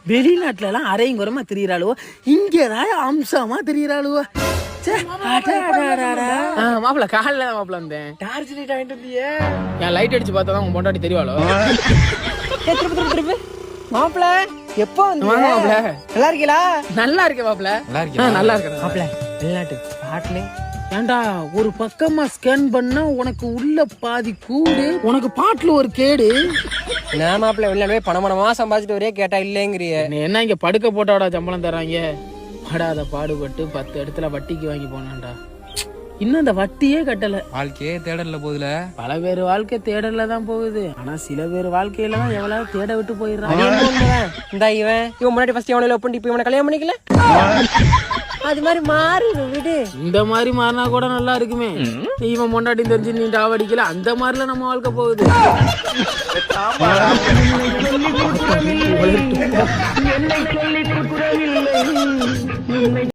வெளிநாட்டுல எல்லாம் அரையும் குறமா திரியறாளுவோ, இங்கதான் அம்சமா திரியறாளுவோ. மாப்பிள்ள காலைல மாப்பிள்ள வந்தேன். டார்ச் லைட் வாங்கிட்டு வந்தியே. என் லைட் அடிச்சு பார்த்தாதான் உங்க பொண்டாட்டி தெரிவாளோ. மாப்பிள்ள எப்போ வாங்க மாப்பிள்ள. நல்லா இருக்கீங்களா? நல்லா இருக்கேன் மாப்பிள்ள. நல்லா இருக்கேன் மாப்பிள்ள வெளிநாட்டு பாட்டுல ஏண்டா ஒரு பக்கமா ஸ்கேன் பண்ணா உனக்கு உள்ள பாதி கூடு, உனக்கு பாட்டுல ஒரு கேடு. நான் மாப்பிள்ள வெளிநாடு பணமா சம்பாதிச்சுட்டு ஒரே கேட்டா இல்லைங்கிறிய. என்ன இங்க படுக்க போட்டாடா சம்பளம் தர்றாங்க. படாத பாடுபட்டு 10 இடத்துல வட்டிக்கு வாங்கி போனான்டா. இன்னும் அந்த வட்டியே கட்டல. வாழ்க்கையே தேடல போதுல. பல பேர் வாழ்க்கை தேடல தான் போகுது. ஆனா சில பேர் வாழ்க்கையில தான் எவ்வளவு தேட விட்டு போயிடுறான். இந்த இவன் முன்னாடி ஃபர்ஸ்ட் இவனை லவ் பண்ணி இப்ப இவனை கல்யாணம் பண்ணிக்கல. அது மாதிரி மாறு விடு. இந்த மாதிரி மாறினா கூட நல்லா இருக்குமே. இவன் முன்னாடி தெரிஞ்சு நீ டாவடிக்கல, அந்த மாதிரில நம்ம வாழ்க்கை போகுது.